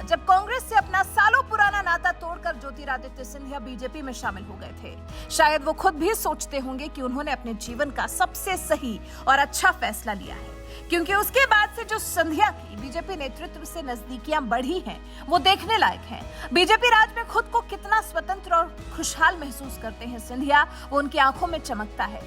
जब कांग्रेस से अपना सालों पुराना नाता तोड़कर ज्योतिरादित्य सिंधिया बीजेपी में शामिल हो गए थे। शायद वो खुद भी सोचते होंगे कि उन्होंने अपने जीवन का सबसे सही और अच्छा फैसला लिया है, क्योंकि उसके बाद से जो सिंधिया की बीजेपी नेतृत्व से नजदीकियां बढ़ी हैं, वो देखने लायक हैं। बीजेपी राज में खुद को कितना स्वतंत्र और खुशहाल महसूस करते हैं सिंधिया, वो उनकी आंखों में चमकता है।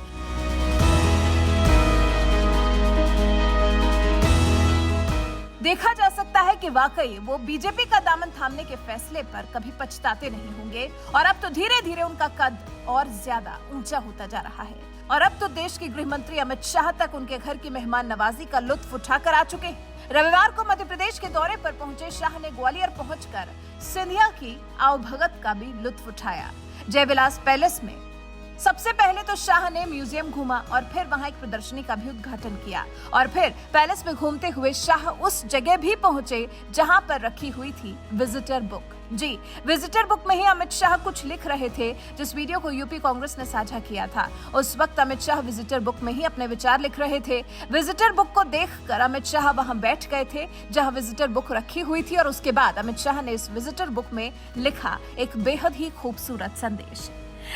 देखा जा सकता है कि वाकई वो बीजेपी का दामन थामने के फैसले पर कभी पछताते नहीं होंगे और अब तो धीरे धीरे उनका कद और ज्यादा ऊंचा होता जा रहा है और अब तो देश के गृह मंत्री अमित शाह तक उनके घर की मेहमान नवाजी का लुत्फ उठाकर आ चुके हैं। रविवार को मध्य प्रदेश के दौरे पर पहुंचे शाह ने ग्वालियर पहुंचकर सिंधिया की आवभगत का भी लुत्फ उठाया। जयविलास पैलेस में सबसे पहले तो शाह ने म्यूजियम घूमा और फिर वहां एक प्रदर्शनी का भी उद्घाटन किया और फिर पैलेस में घूमते हुए शाह उस जगह भी पहुंचे जहां पर रखी हुई थी विजिटर बुक। जी, विजिटर बुक में ही अमित शाह कुछ लिख रहे थे, जिस वीडियो को यूपी कांग्रेस ने साझा किया था। उस वक्त अमित शाह विजिटर बुक में ही अपने विचार लिख रहे थे। विजिटर बुक को देखकर अमित शाह वहां बैठ गए थे जहां विजिटर बुक रखी हुई थी और उसके बाद अमित शाह ने इस विजिटर बुक में लिखा एक बेहद ही खूबसूरत संदेश।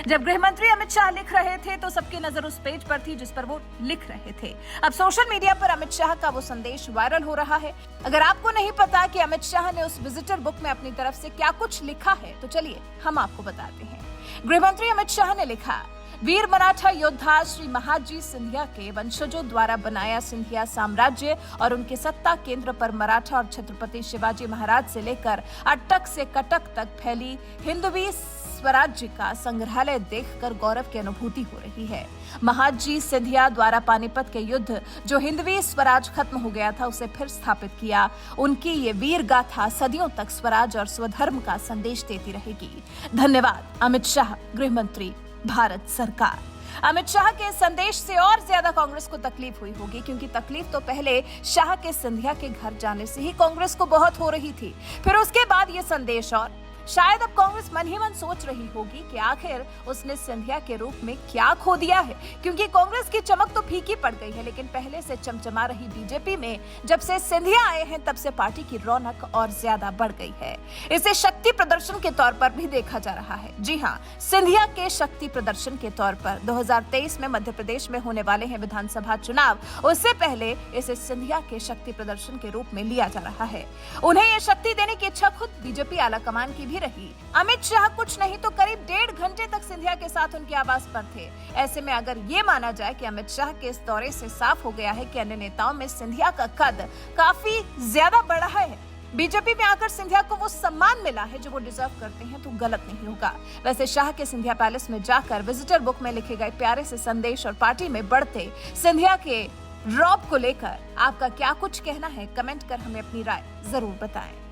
जब गृह मंत्री अमित शाह लिख रहे थे तो सबकी नजर उस पेज पर थी जिस पर वो लिख रहे थे। अब सोशल मीडिया पर अमित शाह का वो संदेश वायरल हो रहा है। अगर आपको नहीं पता कि अमित शाह ने उस विजिटर बुक में अपनी तरफ से क्या कुछ लिखा है तो चलिए हम आपको बताते हैं। गृह मंत्री अमित शाह ने लिखा, वीर मराठा योद्धा श्री महादजी सिंधिया के वंशजों द्वारा बनाया सिंधिया साम्राज्य और उनके सत्ता केंद्र पर मराठा और छत्रपति शिवाजी महाराज से लेकर अटक से कटक तक फैली हिंदवी स्वराज्य का संग्रहालय देखकर गौरव की अनुभूति हो रही है। महादजी सिंधिया द्वारा पानीपत के युद्ध जो हिंदवी स्वराज खत्म हो गया था उसे फिर स्थापित किया। उनकी ये वीर गाथा सदियों तक स्वराज और स्वधर्म का संदेश देती रहेगी। धन्यवाद अमित शाह, गृह मंत्री, भारत सरकार। अमित शाह के संदेश से और ज्यादा कांग्रेस को तकलीफ हुई होगी, क्योंकि तकलीफ तो पहले शाह के सिंधिया के घर जाने से ही कांग्रेस को बहुत हो रही थी। फिर उसके बाद ये संदेश और शायद अब कांग्रेस मन ही मन सोच रही होगी कि आखिर उसने सिंधिया के रूप में क्या खो दिया है, क्योंकि कांग्रेस की चमक तो फीकी पड़ गई है, लेकिन पहले से चमचमा रही बीजेपी में जब से सिंधिया आए हैं तब से पार्टी की रौनक और ज्यादा बढ़ गई है। इसे शक्ति प्रदर्शन के तौर पर भी देखा जा रहा है। जी हाँ, सिंधिया के शक्ति प्रदर्शन के तौर पर 2023 में मध्य प्रदेश में होने वाले हैं विधानसभा चुनाव, उससे पहले इसे सिंधिया के शक्ति प्रदर्शन के रूप में लिया जा रहा है। उन्हें ये शक्ति देने की इच्छा खुद बीजेपी आलाकमान की रही। अमित शाह कुछ नहीं तो करीब 1.5 घंटे तक सिंधिया के साथ उनके आवास पर थे। ऐसे में अगर ये माना जाए कि अमित शाह के इस दौरे से साफ हो गया है कि अन्य नेताओं में सिंधिया का कद काफी ज्यादा बढ़ा है, बीजेपी में आकर सिंधिया को वो सम्मान मिला है जो वो डिजर्व करते हैं, तो गलत नहीं होगा। वैसे शाह के सिंधिया पैलेस में जाकर विजिटर बुक में लिखे गए प्यारे से संदेश और पार्टी में बढ़ते सिंधिया के रौब को लेकर आपका क्या कुछ कहना है, कमेंट कर हमें अपनी राय जरूर बताएं।